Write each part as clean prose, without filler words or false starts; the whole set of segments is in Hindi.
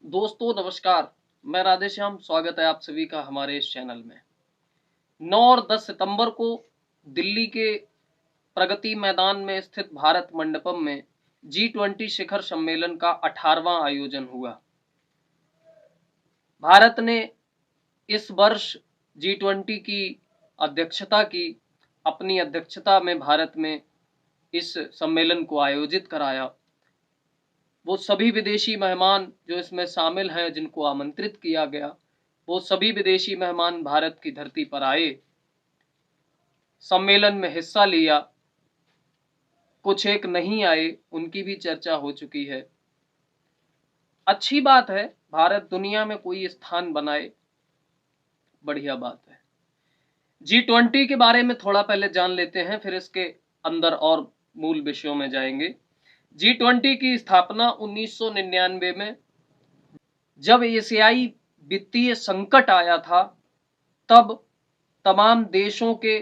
दोस्तों नमस्कार। मैं राधेश्याम, स्वागत है आप सभी का हमारे इस चैनल में। 9 और 10 सितंबर को दिल्ली के प्रगति मैदान में स्थित भारत मंडपम में G20 शिखर सम्मेलन का 18वां आयोजन हुआ। भारत ने इस वर्ष G20 की अध्यक्षता की। अपनी अध्यक्षता में भारत में इस सम्मेलन को आयोजित कराया। वो सभी विदेशी मेहमान जो इसमें शामिल हैं, जिनको आमंत्रित किया गया, वो सभी विदेशी मेहमान भारत की धरती पर आए, सम्मेलन में हिस्सा लिया। कुछ एक नहीं आए, उनकी भी चर्चा हो चुकी है। अच्छी बात है, भारत दुनिया में कोई स्थान बनाए, बढ़िया बात है। G20 के बारे में थोड़ा पहले जान लेते हैं, फिर इसके अंदर और मूल विषयों में जाएंगे। G20 की स्थापना 1999 में जब एशियाई वित्तीय संकट आया था, तब तमाम देशों के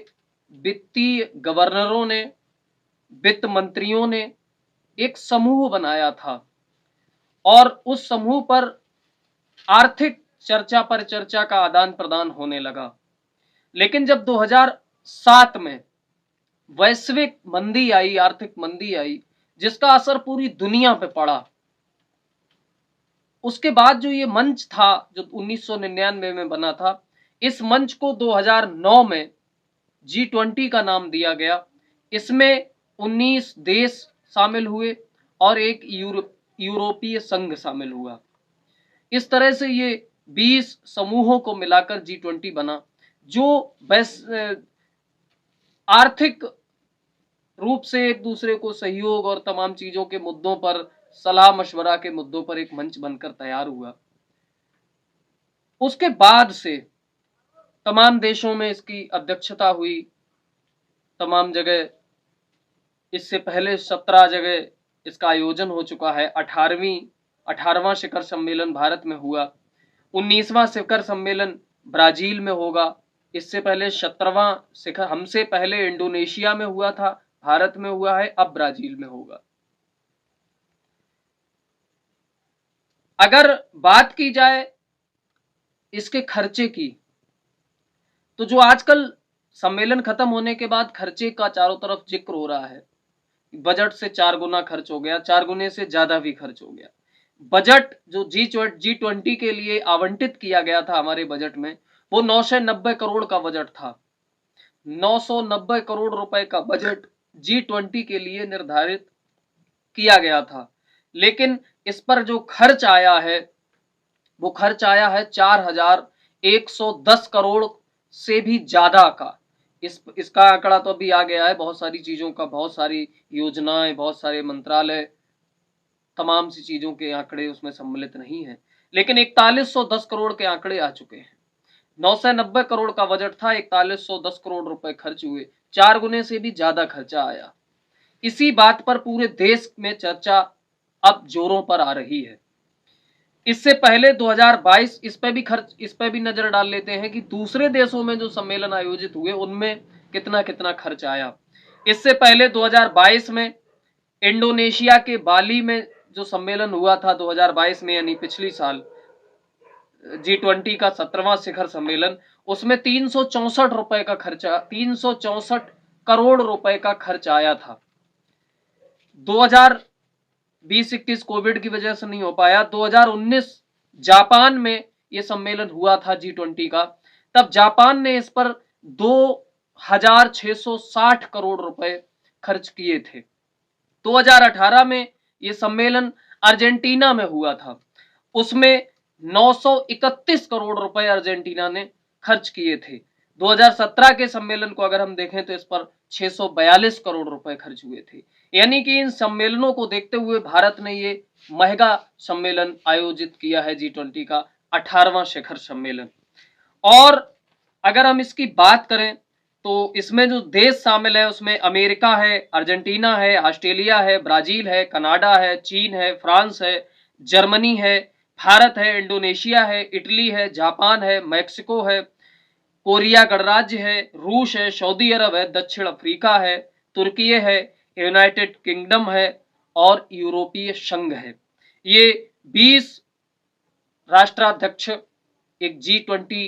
वित्तीय गवर्नरों ने, वित्त मंत्रियों ने एक समूह बनाया था और उस समूह पर आर्थिक चर्चा पर चर्चा का आदान प्रदान होने लगा। लेकिन जब 2007 में वैश्विक मंदी आई, आर्थिक मंदी आई, जिसका असर पूरी दुनिया पे पड़ा, उसके बाद जो ये मंच था जो 1999 में बना था, इस मंच को 2009 में G20 का नाम दिया गया। इसमें 19 देश शामिल हुए और एक यूरोपीय संघ शामिल हुआ। इस तरह से ये 20 समूहों को मिलाकर G20 बना, जो आर्थिक रूप से एक दूसरे को सहयोग और तमाम चीजों के मुद्दों पर, सलाह मशवरा के मुद्दों पर एक मंच बनकर तैयार हुआ। उसके बाद से तमाम देशों में इसकी अध्यक्षता हुई, तमाम जगह। इससे पहले 17 जगह इसका आयोजन हो चुका है। 18वां शिखर सम्मेलन भारत में हुआ। 19वां शिखर सम्मेलन ब्राजील में होगा। इससे पहले 17वां शिखर हमसे पहले इंडोनेशिया में हुआ था, भारत में हुआ है, अब ब्राजील में होगा। अगर बात की जाए इसके खर्चे की, तो जो आजकल सम्मेलन खत्म होने के बाद खर्चे का चारों तरफ जिक्र हो रहा है, बजट से 4 गुना खर्च हो गया, 4 गुने से ज्यादा भी खर्च हो गया। बजट जो G20 के लिए आवंटित किया गया था हमारे बजट में, वो 990 करोड़ का बजट था। 990 करोड़ रुपए का बजट G20 के लिए निर्धारित किया गया था। लेकिन इस पर जो खर्च आया है, वो खर्च आया है 4110 करोड़ से भी ज्यादा का। इसका आंकड़ा तो अभी आ गया है, बहुत सारी चीजों का, बहुत सारी योजनाएं, बहुत सारे मंत्रालय, तमाम सी चीजों के आंकड़े उसमें सम्मिलित नहीं है, लेकिन 4110 करोड़ के आंकड़े आ चुके हैं। 990 करोड़ का बजट था, 4110 करोड़ रुपए खर्च हुए, 4 गुने से भी ज्यादा खर्चा आया। इसी बात पर पूरे देश में चर्चा अब जोरों पर आ रही है। इससे पहले 2022, इस पे भी नजर डाल लेते हैं कि दूसरे देशों में जो सम्मेलन आयोजित हुए उनमें कितना कितना खर्च आया। इससे पहले 2022 में इंडोनेशिया के बाली में जो सम्मेलन हुआ था 2022 में, यानी पिछली साल, G20 का 17वां शिखर सम्मेलन, उसमें 364 करोड़ रुपए का खर्च आया था। 2020-21 कोविड की वजह से नहीं हो पाया। 2019 जापान में यह सम्मेलन हुआ था G20 का, तब जापान ने इस पर 2660 करोड़ रुपए खर्च किए थे। 2018 में यह सम्मेलन अर्जेंटीना में हुआ था, उसमें 931 करोड़ रुपए अर्जेंटीना ने खर्च किए थे। 2017 के सम्मेलन को अगर हम देखें तो इस पर 642 करोड़ रुपए खर्च हुए थे। यानी कि इन सम्मेलनों को देखते हुए भारत ने ये महंगा सम्मेलन आयोजित किया है, G20 का 18वां शिखर सम्मेलन। और अगर हम इसकी बात करें तो इसमें जो देश शामिल है उसमें अमेरिका है, अर्जेंटीना है, ऑस्ट्रेलिया है, ब्राजील है, कनाडा है, चीन है, फ्रांस है, जर्मनी है, भारत है, इंडोनेशिया है, इटली है, जापान है, मैक्सिको है, कोरिया गणराज्य है, रूस है, सऊदी अरब है, दक्षिण अफ्रीका है, तुर्की है, यूनाइटेड किंगडम है और यूरोपीय संघ है। ये 20 राष्ट्राध्यक्ष एक G20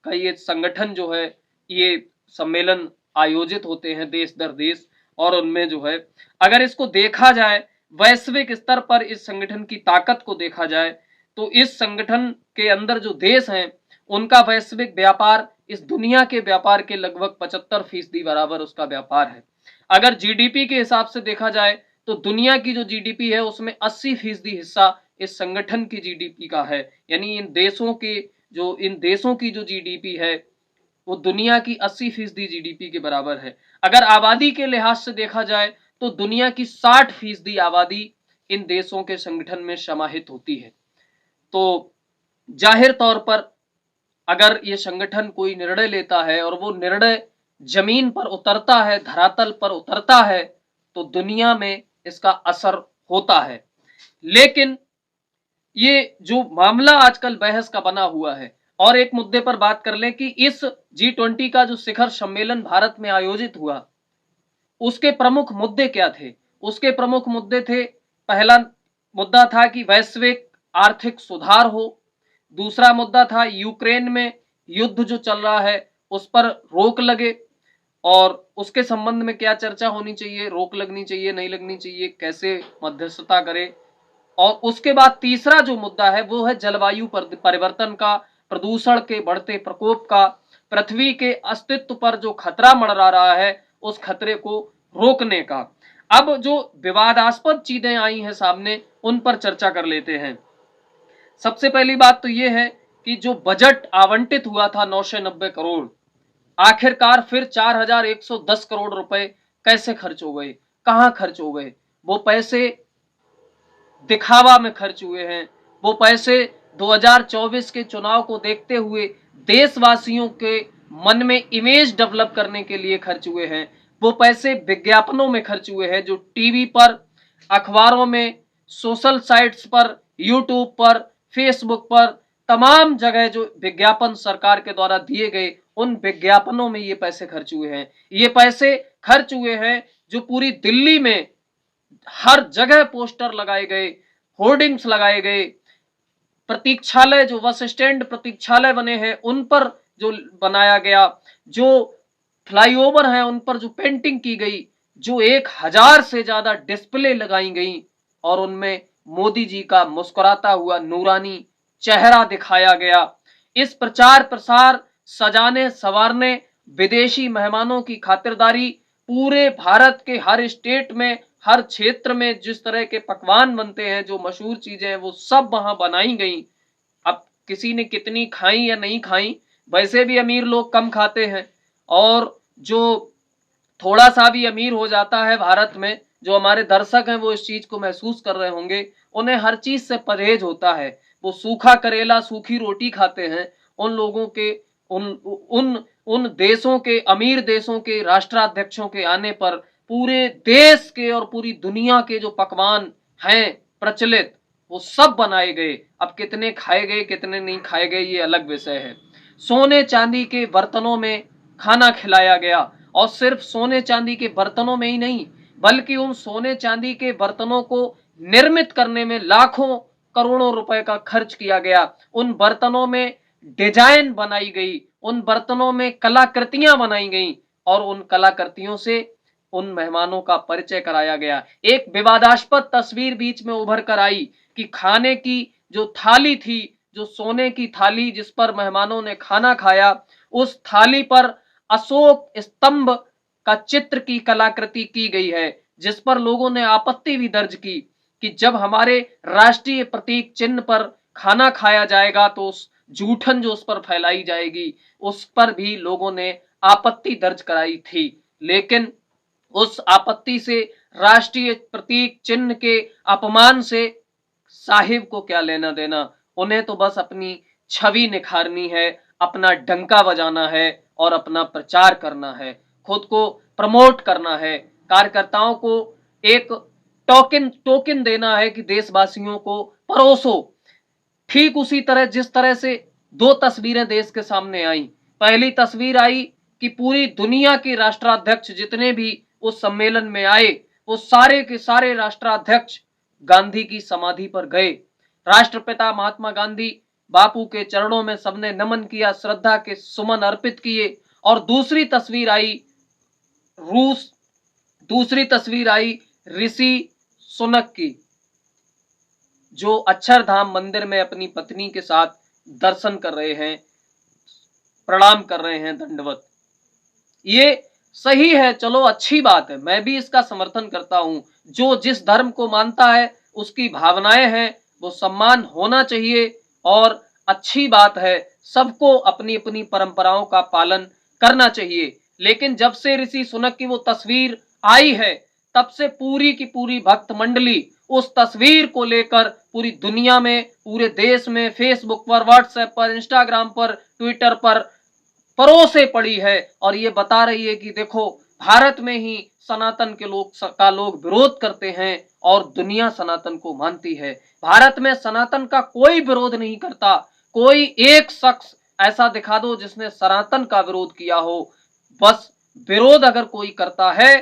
का ये संगठन जो है, ये सम्मेलन आयोजित होते हैं देश दर देश, और उनमें जो है अगर इसको देखा जाए वैश्विक स्तर पर, इस संगठन की ताकत को देखा जाए, तो इस संगठन के अंदर जो देश हैं उनका वैश्विक व्यापार इस दुनिया के व्यापार के लगभग 75% बराबर उसका व्यापार है। अगर जीडीपी के हिसाब से देखा जाए तो दुनिया की जो जीडीपी है उसमें 80% हिस्सा इस संगठन की जीडीपी का है। यानी इन देशों की जो जीडीपी है वो दुनिया की 80% जीडीपी के बराबर है। अगर आबादी के लिहाज से देखा जाए तो दुनिया की 60% आबादी इन देशों के संगठन में समाहित होती है। तो जाहिर तौर पर अगर ये संगठन कोई निर्णय लेता है और वो निर्णय जमीन पर उतरता है, धरातल पर उतरता है, तो दुनिया में इसका असर होता है। लेकिन ये जो मामला आजकल बहस का बना हुआ है, और एक मुद्दे पर बात कर लें कि इस G20 का जो शिखर सम्मेलन भारत में आयोजित हुआ, उसके प्रमुख मुद्दे क्या थे? उसके प्रमुख मुद्दे थे, पहला मुद्दा था कि वैश्विक आर्थिक सुधार हो। दूसरा मुद्दा था यूक्रेन में युद्ध जो चल रहा है उस पर रोक लगे, और उसके संबंध में क्या चर्चा होनी चाहिए, रोक लगनी चाहिए, नहीं लगनी चाहिए, कैसे मध्यस्थता करे। और उसके बाद तीसरा जो मुद्दा है वो है जलवायु परिवर्तन का, प्रदूषण के बढ़ते प्रकोप का, पृथ्वी के अस्तित्व पर जो खतरा मंडरा रहा है उस खतरे को रोकने का। अब जो विवादास्पद चीजें आई हैं सामने, उन पर चर्चा कर लेते हैं। सबसे पहली बात तो ये है कि जो बजट आवंटित हुआ था 990 करोड़, आखिरकार फिर 4110 करोड़ रुपए कैसे खर्च हो गए, कहां खर्च हो गए? वो पैसे दिखावा में खर्च हुए हैं, वो पैसे 2024 के चुनाव को देखते हुए देशवासियों के मन में इमेज डेवलप करने के लिए खर्च हुए हैं, वो पैसे विज्ञापनों में खर्च हुए हैं, जो टीवी पर, अखबारों में, सोशल साइट्स पर, यूट्यूब पर, फेसबुक पर, तमाम जगह जो विज्ञापन सरकार के द्वारा दिए गए, उन विज्ञापनों में ये पैसे खर्च हुए हैं। ये पैसे खर्च हुए हैं जो पूरी दिल्ली में हर जगह पोस्टर लगाए गए, होर्डिंग्स लगाए गए, प्रतीक्षालय जो बस स्टैंड प्रतीक्षालय बने हैं उन पर जो बनाया गया, जो फ्लाईओवर हैं उन पर जो पेंटिंग की गई, जो 1000 से ज्यादा डिस्प्ले लगाई गई, और उनमें मोदी जी का मुस्कुराता हुआ नूरानी चेहरा दिखाया गया। इस प्रचार प्रसार, सजाने संवारने, विदेशी मेहमानों की खातिरदारी, पूरे भारत के हर स्टेट में, हर क्षेत्र में जिस तरह के पकवान बनते हैं, जो मशहूर चीजें हैं, वो सब वहां बनाई गई। अब किसी ने कितनी खाई या नहीं खाई, वैसे भी अमीर लोग कम खाते हैं, और जो थोड़ा सा भी अमीर हो जाता है भारत में, जो हमारे दर्शक हैं वो इस चीज को महसूस कर रहे होंगे, उन्हें हर चीज से परहेज होता है। वो सूखा करेला, सूखी रोटी खाते हैं। उन लोगों के उन देशों के, अमीर देशों के राष्ट्राध्यक्षों के आने पर पूरे देश के और पूरी दुनिया के जो पकवान हैं प्रचलित, वो सब बनाए गए। अब कितने खाए गए कितने नहीं खाए गए ये अलग विषय है। सोने चांदी के बर्तनों में खाना खिलाया गया, और सिर्फ सोने चांदी के बर्तनों में ही नहीं, बल्कि उन सोने चांदी के बर्तनों को निर्मित करने में लाखों करोड़ों रुपए का खर्च किया गया। उन बर्तनों में डिजाइन बनाई गई, उन बर्तनों में कलाकृतियां बनाई गई, और उन कलाकृतियों से उन मेहमानों का परिचय कराया गया। एक विवादास्पद तस्वीर बीच में उभर कर आई कि खाने की जो थाली थी, जो सोने की थाली जिस पर मेहमानों ने खाना खाया, उस थाली पर अशोक स्तंभ का चित्र की कलाकृति की गई है, जिस पर लोगों ने आपत्ति भी दर्ज की कि जब हमारे राष्ट्रीय प्रतीक चिन्ह पर खाना खाया जाएगा तो उस जूठन जो उस पर फैलाई जाएगी, उस पर भी लोगों ने आपत्ति दर्ज कराई थी। लेकिन उस आपत्ति से, राष्ट्रीय प्रतीक चिन्ह के अपमान से साहिब को क्या लेना देना? उन्हें तो बस अपनी छवि निखारनी है, अपना डंका बजाना है और अपना प्रचार करना है, खुद को प्रमोट करना है, कार्यकर्ताओं को एक टोकन देना है कि देशवासियों को परोसो। ठीक उसी तरह जिस तरह से दो तस्वीरें देश के सामने आई। पहली तस्वीर आई कि पूरी दुनिया के राष्ट्राध्यक्ष जितने भी उस सम्मेलन में आए, वो सारे के सारे राष्ट्राध्यक्ष गांधी की समाधि पर गए, राष्ट्रपिता महात्मा गांधी बापू के चरणों में सबने नमन किया, श्रद्धा के सुमन अर्पित किए। और दूसरी तस्वीर आई ऋषि सुनक की, जो अक्षरधाम मंदिर में अपनी पत्नी के साथ दर्शन कर रहे हैं, प्रणाम कर रहे हैं, दंडवत। ये सही है, चलो अच्छी बात है, मैं भी इसका समर्थन करता हूं। जो जिस धर्म को मानता है उसकी भावनाएं हैं, वो सम्मान होना चाहिए और अच्छी बात है, सबको अपनी अपनी परंपराओं का पालन करना चाहिए। लेकिन जब से ऋषि सुनक की वो तस्वीर आई है, तब से पूरी की पूरी भक्त मंडली उस तस्वीर को लेकर पूरी दुनिया में, पूरे देश में, फेसबुक पर, व्हाट्सएप पर, इंस्टाग्राम पर, ट्विटर पर परोसे पड़ी है और ये बता रही है कि देखो, भारत में ही सनातन के लोग विरोध करते हैं और दुनिया सनातन को मानती है। भारत में सनातन का कोई विरोध नहीं करता। कोई एक शख्स ऐसा दिखा दो जिसने सनातन का विरोध किया हो। बस विरोध अगर कोई करता है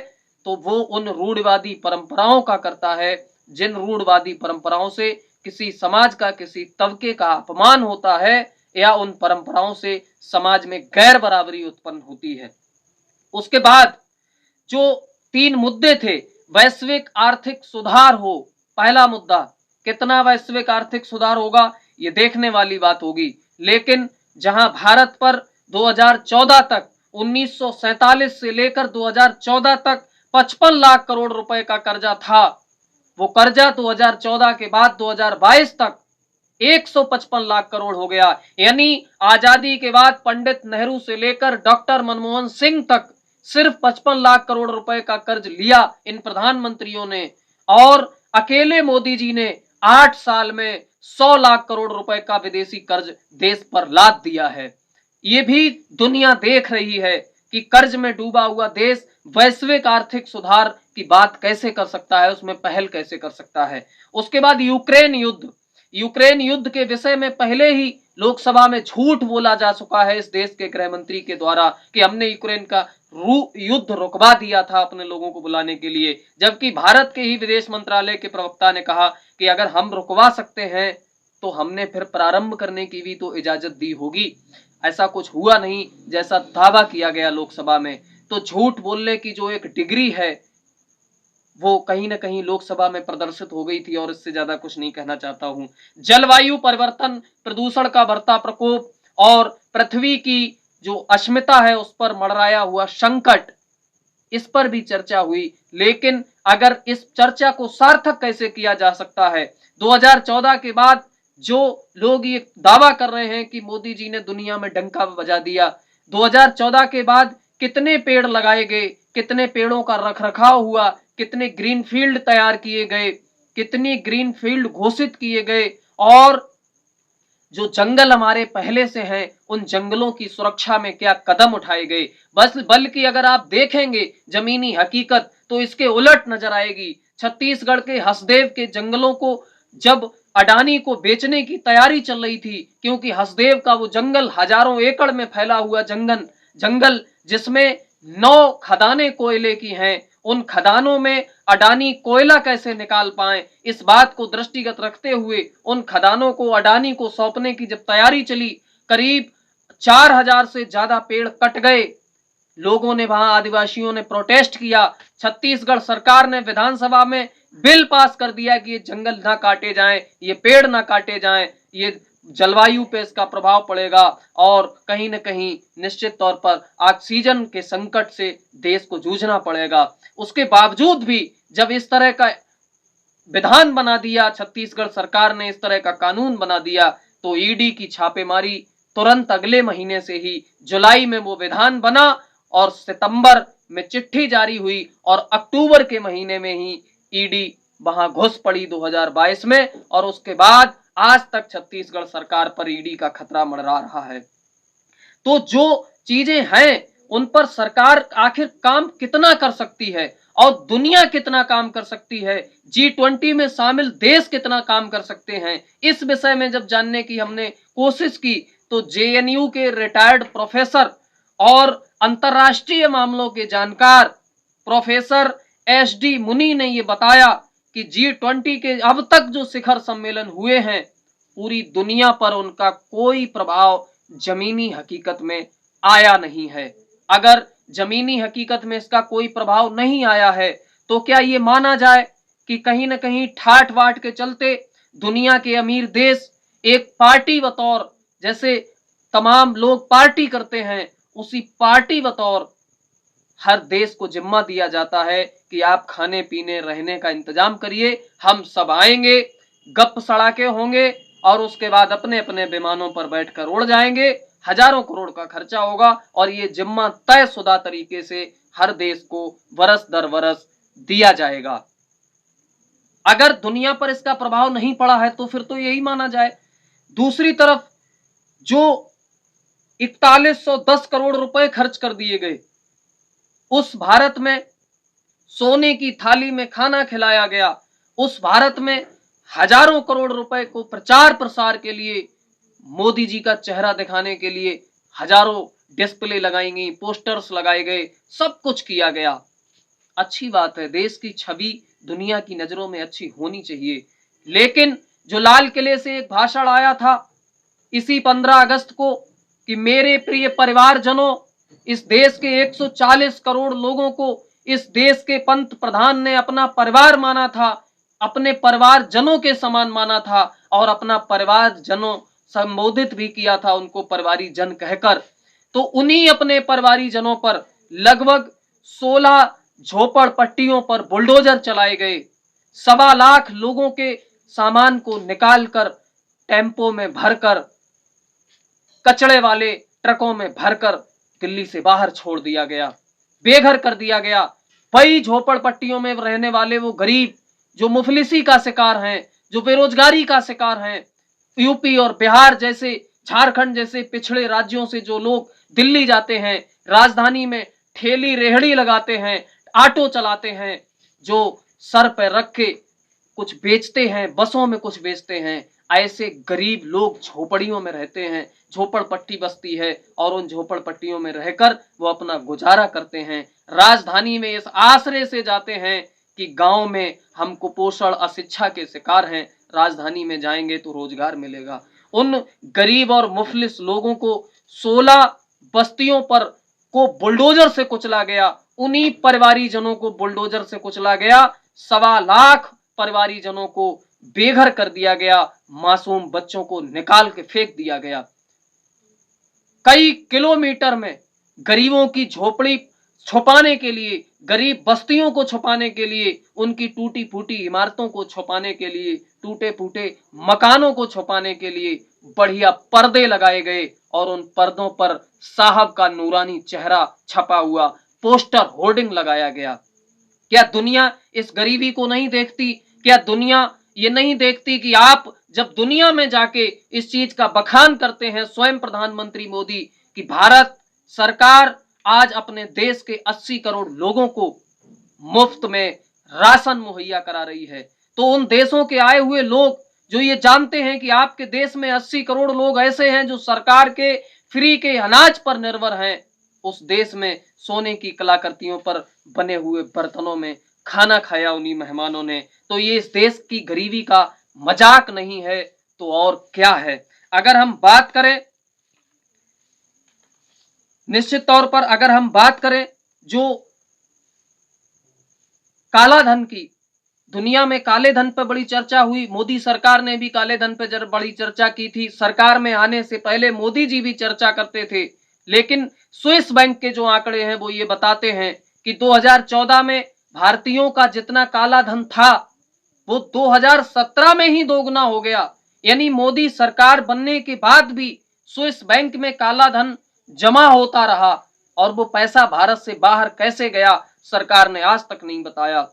तो वो उन रूढ़िवादी परंपराओं का करता है, जिन रूढ़िवादी परंपराओं से किसी समाज का, किसी तबके का अपमान होता है या उन परंपराओं से समाज में गैर बराबरी उत्पन्न होती है। उसके बाद जो 3 मुद्दे थे, वैश्विक आर्थिक सुधार हो, पहला मुद्दा, कितना वैश्विक आर्थिक सुधार होगा ये देखने वाली बात होगी। लेकिन जहां भारत पर 2014 तक, 1947 से लेकर 2014 तक 55 लाख करोड़ रुपए का कर्जा था, वो कर्जा 2014 के बाद 2022 तक 155 लाख करोड़ हो गया। यानी आजादी के बाद पंडित नेहरू से लेकर डॉक्टर मनमोहन सिंह तक सिर्फ 55 लाख करोड़ रुपए का कर्ज लिया इन प्रधानमंत्रियों ने, और अकेले मोदी जी ने 8 साल में 100 लाख करोड़ रुपए का विदेशी कर्ज देश पर लाद दिया है। ये भी दुनिया देख रही है कि कर्ज में डूबा हुआ देश वैश्विक आर्थिक सुधार की बात कैसे कर सकता है, उसमें पहल कैसे कर सकता है। उसके बाद यूक्रेन युद्ध के विषय में पहले ही लोकसभा में झूठ बोला जा चुका है इस देश के गृह मंत्री के द्वारा कि हमने यूक्रेन का युद्ध रुकवा दिया था अपने लोगों को बुलाने के लिए, जबकि भारत के ही विदेश मंत्रालय के प्रवक्ता ने कहा कि अगर हम रुकवा सकते हैं तो हमने फिर प्रारंभ करने की भी तो इजाजत दी होगी। ऐसा कुछ हुआ नहीं जैसा दावा किया गया लोकसभा में। तो झूठ बोलने की जो एक डिग्री है वो कहीं ना कहीं लोकसभा में प्रदर्शित हो गई थी, और इससे ज्यादा कुछ नहीं कहना चाहता हूं। जलवायु परिवर्तन, प्रदूषण का बढ़ता प्रकोप और पृथ्वी की जो अस्मिता है उस पर मंडराया हुआ संकट, इस पर भी चर्चा हुई। लेकिन अगर इस चर्चा को सार्थक कैसे किया जा सकता है, 2014 के बाद जो लोग ये दावा कर रहे हैं कि मोदी जी ने दुनिया में डंका बजा दिया, 2014 के बाद कितने पेड़ लगाए गए, कितने पेड़ों का रखरखाव हुआ, कितने ग्रीन फील्ड तैयार किए गए, कितने ग्रीन फील्ड घोषित किए गए, और जो जंगल हमारे पहले से हैं उन जंगलों की सुरक्षा में क्या कदम उठाए गए। बल्कि अगर आप देखेंगे जमीनी हकीकत तो इसके उलट नजर आएगी। छत्तीसगढ़ के हसदेव के जंगलों को जब अडानी को बेचने की तैयारी चल रही थी, क्योंकि हसदेव का वो जंगल हजारों एकड़ में फैला हुआ जंगल जिसमें 9 खदानें कोयले की हैं, उन खदानों में अडानी कोयला कैसे निकाल पाए, इस बात को दृष्टिगत रखते हुए उन खदानों को अडानी को सौंपने की जब तैयारी चली, करीब 4000 से ज्यादा पेड़ कट गए। लोगों ने, वहां आदिवासियों ने प्रोटेस्ट किया। छत्तीसगढ़ सरकार ने विधानसभा में बिल पास कर दिया कि ये जंगल ना काटे जाएं, ये पेड़ ना काटे जाएं, ये जलवायु पे इसका प्रभाव पड़ेगा और कहीं न कहीं निश्चित तौर पर ऑक्सीजन के संकट से देश को जूझना पड़ेगा। उसके बावजूद भी जब इस तरह का विधान बना दिया, छत्तीसगढ़ सरकार ने इस तरह का कानून बना दिया, तो ईडी की छापेमारी तुरंत अगले महीने से ही जुलाई में वो विधान बना और सितंबर में चिट्ठी जारी हुई और अक्टूबर के महीने में ही ईडी वहां घुस पड़ी 2022 में, और उसके बाद आज तक छत्तीसगढ़ सरकार पर ईडी का खतरा मंडरा रहा है। तो जो चीजें हैं उन पर सरकार आखिर काम कितना कर सकती है और दुनिया कितना काम कर सकती है, G20 में शामिल देश कितना काम कर सकते हैं, इस विषय में जब जानने की हमने कोशिश की तो JNU के रिटायर्ड प्रोफेसर और अंतर्राष्ट्रीय मामलों के जानकार प्रोफेसर SD मुनि ने ये बताया कि G20 के अब तक जो शिखर सम्मेलन हुए हैं, पूरी दुनिया पर उनका कोई प्रभाव जमीनी हकीकत में आया नहीं है। अगर जमीनी हकीकत में इसका कोई प्रभाव नहीं आया है, तो क्या ये माना जाए कि कहीं न कहीं ठाट बाट के चलते दुनिया के अमीर देश एक पार्टी बतौर, जैसे तमाम लोग पार्टी करते हैं, उसी पार्टी बतौर हर देश को जिम्मा दिया जाता है कि आप खाने पीने रहने का इंतजाम करिए, हम सब आएंगे, गप सड़ाके होंगे और उसके बाद अपने अपने विमानों पर बैठकर उड़ जाएंगे। हजारों करोड़ का खर्चा होगा और ये जिम्मा तयशुदा तरीके से हर देश को वर्ष दर वर्ष दिया जाएगा। अगर दुनिया पर इसका प्रभाव नहीं पड़ा है तो फिर तो यही माना जाए। दूसरी तरफ जो 4110 करोड़ रुपए खर्च कर दिए गए, उस भारत में सोने की थाली में खाना खिलाया गया, उस भारत में हजारों करोड़ रुपए को प्रचार प्रसार के लिए, मोदी जी का चेहरा दिखाने के लिए हजारों डिस्प्ले लगाई गई, पोस्टर्स लगाए गए, सब कुछ किया गया। अच्छी बात है, देश की छवि दुनिया की नजरों में अच्छी होनी चाहिए। लेकिन जो लाल किले से एक भाषण आया था इसी 15 अगस्त को कि मेरे प्रिय परिवारजनों, इस देश के 140 करोड़ लोगों को इस देश के पंत प्रधान ने अपना परिवार माना था, अपने परिवारजनों के समान माना था और अपना परिवारजनों संबोधित भी किया था उनको परिवारी जन कहकर। तो उन्हीं अपने परिवारी जनों पर लगभग 16 झोपड़पट्टियों पर बुलडोजर चलाए गए। 1.25 लाख लोगों के सामान को निकालकर टेम्पो में भरकर, कचड़े वाले ट्रकों में भरकर दिल्ली से बाहर छोड़ दिया गया, बेघर कर दिया गया। वही झोपड़पट्टियों में रहने वाले वो गरीब जो मुफलिसी का शिकार हैं, जो बेरोजगारी का शिकार हैं, यूपी और बिहार जैसे, झारखंड जैसे पिछड़े राज्यों से जो लोग दिल्ली जाते हैं, राजधानी में ठेली रेहड़ी लगाते हैं, ऑटो चलाते हैं, जो सर पर रख के कुछ बेचते हैं, बसों में कुछ बेचते हैं, ऐसे गरीब लोग झोपड़ियों में रहते हैं, झोपड़पट्टी बस्ती है और उन झोपड़पट्टियों में रहकर वो अपना गुजारा करते हैं। राजधानी में इस आसरे से जाते हैं कि गांव में हम कुपोषण अशिक्षा के शिकार हैं, राजधानी में जाएंगे तो रोजगार मिलेगा। उन गरीब और मुफलिस लोगों को 16 बस्तियों पर को बुलडोजर से कुचला गया, उन्हीं परिवारी जनों को बुलडोजर से कुचला गया, 1.25 लाख परिवारी जनों को बेघर कर दिया गया, मासूम बच्चों को निकाल के फेंक दिया गया। कई किलोमीटर में गरीबों की झोपड़ी छुपाने के लिए, गरीब बस्तियों को छुपाने के लिए, उनकी टूटी फूटी इमारतों को छुपाने के लिए, टूटे फूटे मकानों को छुपाने के लिए बढ़िया पर्दे लगाए गए और उन पर्दों पर साहब का नूरानी चेहरा छपा हुआ पोस्टर होर्डिंग लगाया गया। क्या दुनिया इस गरीबी को नहीं देखती? क्या दुनिया ये नहीं देखती कि आप जब दुनिया में जाके इस चीज का बखान करते हैं, स्वयं प्रधानमंत्री मोदी, कि भारत सरकार आज अपने देश के 80 करोड़ लोगों को मुफ्त में राशन मुहैया करा रही है, तो उन देशों के आए हुए लोग जो ये जानते हैं कि आपके देश में 80 करोड़ लोग ऐसे हैं जो सरकार के फ्री के अनाज पर निर्भर हैं, उस देश में सोने की कलाकृतियों पर बने हुए बर्तनों में खाना खाया उन्हीं मेहमानों ने, तो ये इस देश की गरीबी का मजाक नहीं है तो और क्या है। अगर हम बात करें, निश्चित तौर पर अगर हम बात करें जो काला धन की, दुनिया में काले धन पर बड़ी चर्चा हुई, मोदी सरकार ने भी काले धन पर बड़ी चर्चा की थी, सरकार में आने से पहले मोदी जी भी चर्चा करते थे, लेकिन स्विस बैंक के जो आंकड़े हैं वो ये बताते हैं कि 2014 में भारतीयों का जितना काला धन था वो 2017 में ही दोगुना हो गया। यानी मोदी सरकार बनने के बाद भी स्विस बैंक में काला धन जमा होता रहा और वो पैसा भारत से बाहर कैसे गया सरकार ने आज तक नहीं बताया।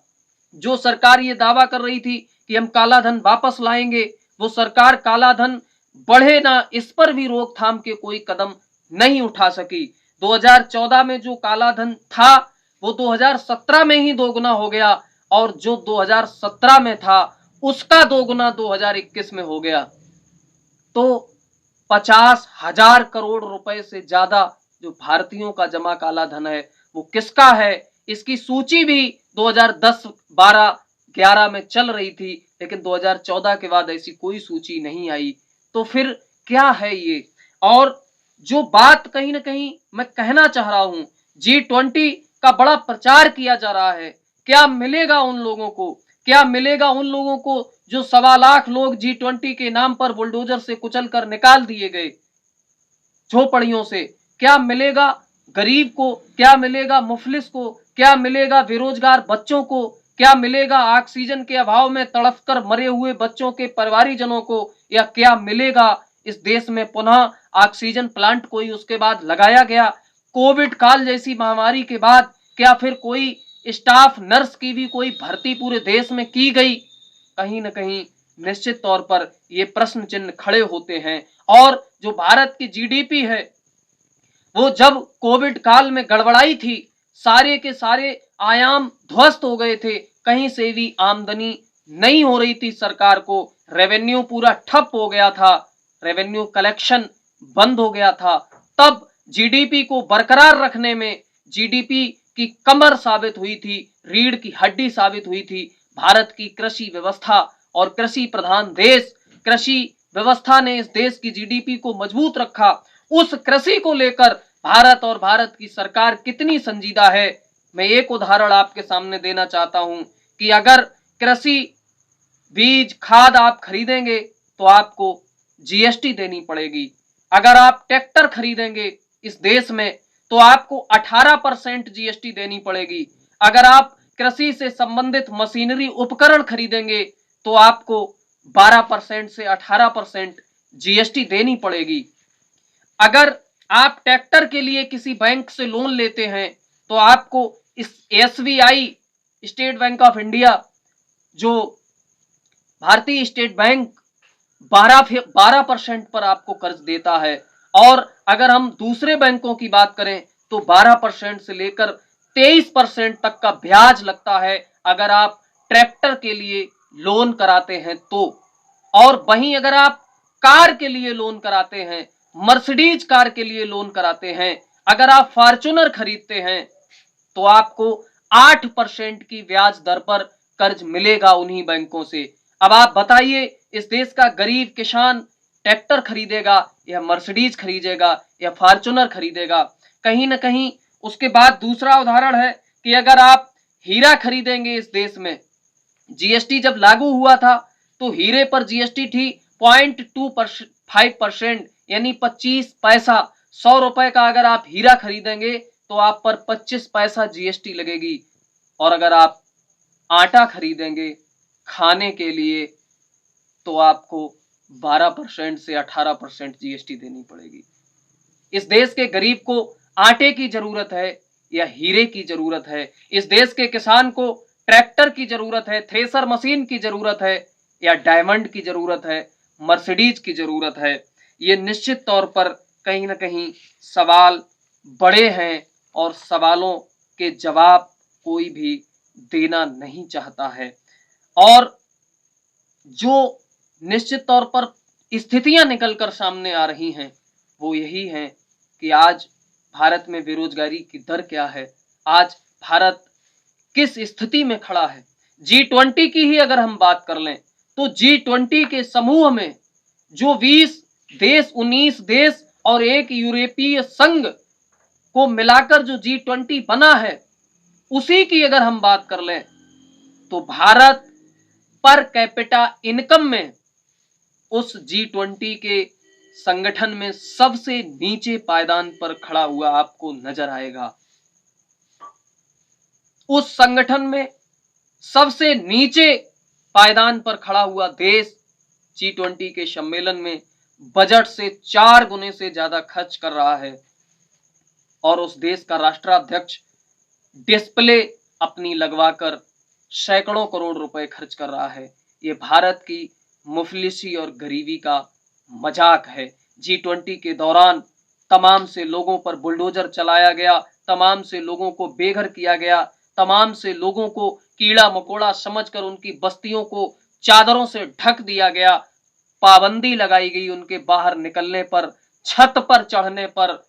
जो सरकार ये दावा कर रही थी कि हम काला धन वापस लाएंगे, वो सरकार काला धन बढ़े ना इस पर भी रोकथाम के कोई कदम नहीं उठा सकी। 2014 में जो काला धन था वो 2017 में ही दोगुना हो गया और जो 2017 में था उसका दोगुना 2021 में हो गया। तो 50,000 करोड़ रुपए से ज्यादा जो भारतीयों का जमा काला धन है वो किसका है, इसकी सूची भी 2010-12 2011 में चल रही थी, लेकिन 2014 के बाद ऐसी कोई सूची नहीं आई। तो फिर क्या है ये? और जो बात कहीं न कहीं मैं कहना चाह रहा हूँ, G20 का बड़ा प्रचार किया जा रहा है। क्या मिलेगा उन लोगों को? क्या मिलेगा उन लोगों को जो 1.25 लाख लोग G20 के नाम पर बुलडोजर से कुचल कर निकाल दिए गए झोपड़ियों से? क्या मिलेगा गरीब को? क्या मिलेगा मुफलिस को? क्या मिलेगा बेरोजगार बच्चों को? क्या मिलेगा ऑक्सीजन के अभाव में तड़फ कर मरे हुए बच्चों के परिवारीजनों को? या क्या मिलेगा इस देश में पुनः ऑक्सीजन प्लांट कोई उसके बाद लगाया गया? कोविड काल जैसी महामारी के बाद क्या फिर कोई स्टाफ नर्स की भी कोई भर्ती पूरे देश में की गई? कहीं न कहीं निश्चित तौर पर ये प्रश्न चिन्ह खड़े होते हैं। और जो भारत की जीडीपी है, वो जब कोविड काल में गड़बड़ाई थी, सारे के सारे आयाम ध्वस्त हो गए थे, कहीं से भी आमदनी नहीं हो रही थी सरकार को, रेवेन्यू पूरा ठप हो गया था, रेवेन्यू कलेक्शन बंद हो गया था। तब जीडीपी को बरकरार रखने में जीडीपी की कमर साबित हुई थी, रीढ़ की हड्डी साबित हुई थी भारत की कृषि व्यवस्था। और कृषि प्रधान देश, कृषि व्यवस्था ने इस देश की जीडीपी को मजबूत रखा। उस कृषि को लेकर भारत और भारत की सरकार कितनी संजीदा है, मैं एक उदाहरण आपके सामने देना चाहता हूं कि अगर कृषि बीज खाद आप खरीदेंगे तो आपको जीएसटी देनी पड़ेगी। अगर आप ट्रैक्टर खरीदेंगे इस देश में तो आपको 18% जीएसटी देनी पड़ेगी। अगर आप कृषि से संबंधित मशीनरी उपकरण खरीदेंगे तो आपको 12% से 18% जीएसटी देनी पड़ेगी। अगर आप ट्रैक्टर के लिए किसी बैंक से लोन लेते हैं तो आपको इस SBI, state bank of India, जो भारतीय स्टेट बैंक 12% पर आपको कर्ज देता है। और अगर हम दूसरे बैंकों की बात करें तो 12% से लेकर 23% तक का ब्याज लगता है अगर आप ट्रैक्टर के लिए लोन कराते हैं तो। और वहीं अगर आप कार के लिए लोन कराते हैं, मर्सिडीज कार के लिए लोन कराते हैं, अगर आप फॉर्च्यूनर खरीदते हैं तो आपको 8% की ब्याज दर पर कर्ज मिलेगा उन्हीं बैंकों से। अब आप बताइए, इस देश का गरीब किसान ट्रैक्टर खरीदेगा या मर्सिडीज खरीदेगा या फॉर्च्यूनर खरीदेगा? कहीं ना कहीं उसके बाद दूसरा उदाहरण है कि अगर आप हीरा खरीदेंगे इस देश में, जीएसटी जब लागू हुआ था तो हीरे पर जीएसटी थी 0.25%, यानी 25 पैसा। 100 रुपए का अगर आप हीरा खरीदेंगे तो आप पर 25 पैसा जीएसटी लगेगी। और अगर आप आटा खरीदेंगे खाने के लिए तो आपको 12% से 18% जीएसटी देनी पड़ेगी। इस देश के गरीब को आटे की जरूरत है या हीरे की जरूरत है? इस देश के किसान को ट्रैक्टर की जरूरत है, थ्रेसर मशीन की जरूरत है या डायमंड की जरूरत है, मर्सिडीज की जरूरत है? ये निश्चित तौर पर कहीं ना कहीं सवाल बड़े हैं और सवालों के जवाब कोई भी देना नहीं चाहता है। और जो निश्चित तौर पर स्थितियां निकलकर सामने आ रही हैं वो यही है कि आज भारत में बेरोजगारी की दर क्या है, आज भारत किस स्थिति में खड़ा है। G20 की ही अगर हम बात कर लें तो G20 के समूह में जो 20 देश, 19 देश और एक यूरोपीय संघ को मिलाकर जो G20 बना है, उसी की अगर हम बात कर लें तो भारत पर कैपिटा इनकम में उस G20 के संगठन में सबसे नीचे पायदान पर खड़ा हुआ आपको नजर आएगा। उस संगठन में सबसे नीचे पायदान पर खड़ा हुआ देश G20 के सम्मेलन में बजट से 4 गुने से ज्यादा खर्च कर रहा है। और उस देश का राष्ट्राध्यक्ष डिस्प्ले अपनी लगवाकर सैकड़ों करोड़ रुपए खर्च कर रहा है। ये भारत की मुफलिसी और गरीबी का मजाक है। G20 के दौरान तमाम से लोगों पर बुलडोजर चलाया गया, तमाम से लोगों को बेघर किया गया, तमाम से लोगों को कीड़ा मकोड़ा समझकर उनकी बस्तियों को चादरों से ढक दिया गया, पाबंदी लगाई गई उनके बाहर निकलने पर, छत पर चढ़ने पर।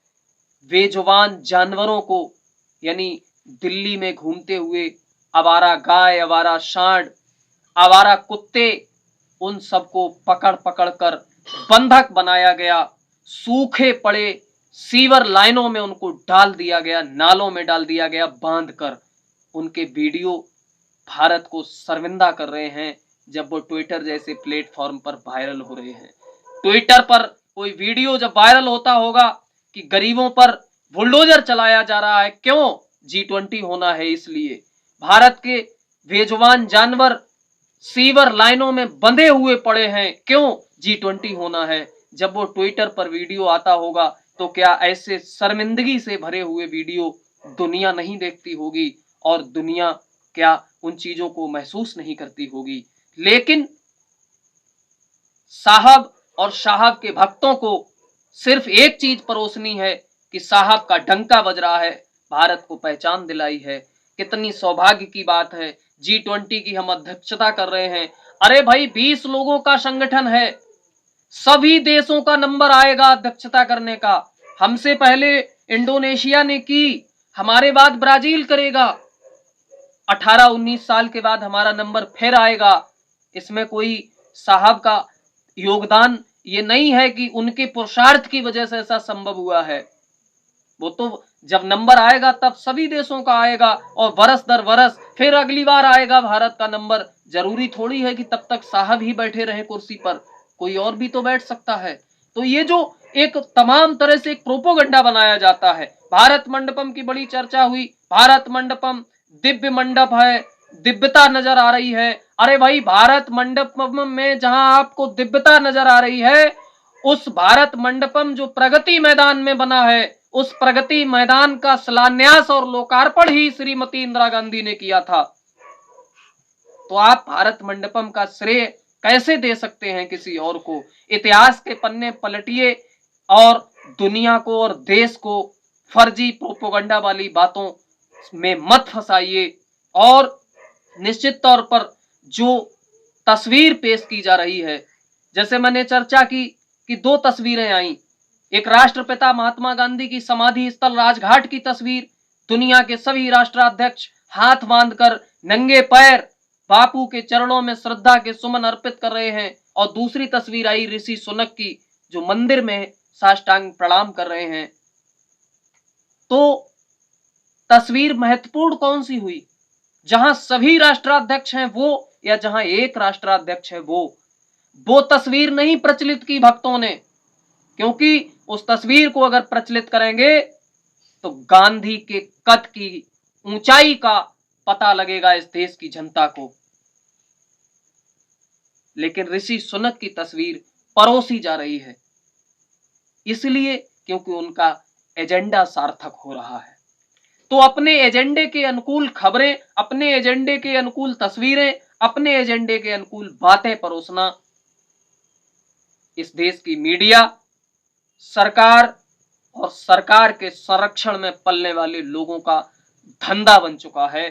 बेजुबान जानवरों को, यानी दिल्ली में घूमते हुए आवारा गाय, आवारा सांड आवारा कुत्ते, उन सबको पकड़ पकड़ कर बंधक बनाया गया। सूखे पड़े सीवर लाइनों में उनको डाल दिया गया, नालों में डाल दिया गया बांध कर। उनके वीडियो भारत को शर्मिंदा कर रहे हैं जब वो ट्विटर जैसे प्लेटफॉर्म पर वायरल हो रहे हैं। ट्विटर पर कोई वीडियो जब वायरल होता होगा कि गरीबों पर बुलडोजर चलाया जा रहा है, क्यों? G20 होना है इसलिए। भारत के बेजुबान जानवर सीवर लाइनों में बंधे हुए पड़े हैं, क्यों? G20 होना है। जब वो ट्विटर पर वीडियो आता होगा तो क्या ऐसे शर्मिंदगी से भरे हुए वीडियो दुनिया नहीं देखती होगी और दुनिया क्या उन चीजों को महसूस नहीं करती होगी? लेकिन साहब और साहब के भक्तों को सिर्फ एक चीज परोसनी है कि साहब का डंका बज रहा है, भारत को पहचान दिलाई है। कितनी सौभाग्य की बात है, G20 की हम अध्यक्षता कर रहे हैं। अरे भाई 20 लोगों का संगठन है, सभी देशों का नंबर आएगा अध्यक्षता करने का। हमसे पहले इंडोनेशिया ने की, हमारे बाद ब्राजील करेगा, 18-19 साल के बाद हमारा नंबर फिर आएगा। इसमें कोई साहब का योगदान ये नहीं है कि उनके पुरुषार्थ की वजह से ऐसा संभव हुआ है। वो तो जब नंबर आएगा तब सभी देशों का आएगा और बरस दर बरस फिर अगली बार आएगा भारत का नंबर। जरूरी थोड़ी है कि तब तक साहब ही बैठे रहे कुर्सी पर, कोई और भी तो बैठ सकता है। तो ये जो एक तमाम तरह से एक प्रोपोगंडा बनाया जाता है। भारत मंडपम की बड़ी चर्चा हुई, भारत मंडपम दिव्य मंडप है, दिव्यता नजर आ रही है। अरे भाई भारत मंडपम में जहां आपको दिव्यता नजर आ रही है, उस भारत मंडपम जो प्रगति मैदान में बना है, उस प्रगति मैदान का शिलान्यास और लोकार्पण ही श्रीमती इंदिरा गांधी ने किया था। तो आप भारत मंडपम का श्रेय कैसे दे सकते हैं किसी और को? इतिहास के पन्ने पलटिए और दुनिया को और देश को फर्जी प्रोपोगंडा वाली बातों में मत फंसाइए। और निश्चित तौर पर जो तस्वीर पेश की जा रही है, जैसे मैंने चर्चा की कि 2 तस्वीरें आई, एक राष्ट्रपिता महात्मा गांधी की समाधि स्थल राजघाट की तस्वीर, दुनिया के सभी राष्ट्राध्यक्ष हाथ बांधकर नंगे पैर बापू के चरणों में श्रद्धा के सुमन अर्पित कर रहे हैं। और दूसरी तस्वीर आई ऋषि सुनक की, जो मंदिर में साष्टांग प्रणाम कर रहे हैं। तो तस्वीर महत्वपूर्ण कौन सी हुई? जहां सभी राष्ट्राध्यक्ष हैं वो, या जहां एक राष्ट्राध्यक्ष है वो तस्वीर नहीं प्रचलित की भक्तों ने, क्योंकि उस तस्वीर को अगर प्रचलित करेंगे तो गांधी के कद की ऊंचाई का पता लगेगा इस देश की जनता को। लेकिन ऋषि सुनक की तस्वीर परोसी जा रही है, इसलिए क्योंकि उनका एजेंडा सार्थक हो रहा है। तो अपने एजेंडे के अनुकूल खबरें, अपने एजेंडे के अनुकूल तस्वीरें, अपने एजेंडे के अनुकूल बातें परोसना इस देश की मीडिया, सरकार और सरकार के संरक्षण में पलने वाले लोगों का धंधा बन चुका है।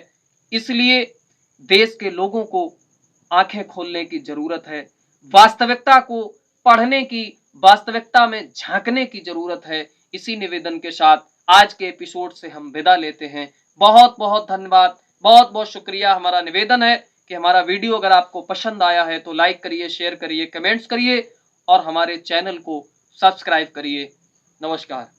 इसलिए देश के लोगों को आंखें खोलने की जरूरत है, वास्तविकता को पढ़ने की, वास्तविकता में झांकने की जरूरत है। इसी निवेदन के साथ आज के एपिसोड से हम विदा लेते हैं। बहुत बहुत धन्यवाद, बहुत बहुत शुक्रिया। हमारा निवेदन है कि हमारा वीडियो अगर आपको पसंद आया है तो लाइक करिए, शेयर करिए, कमेंट्स करिए और हमारे चैनल को सब्सक्राइब करिए। नमस्कार।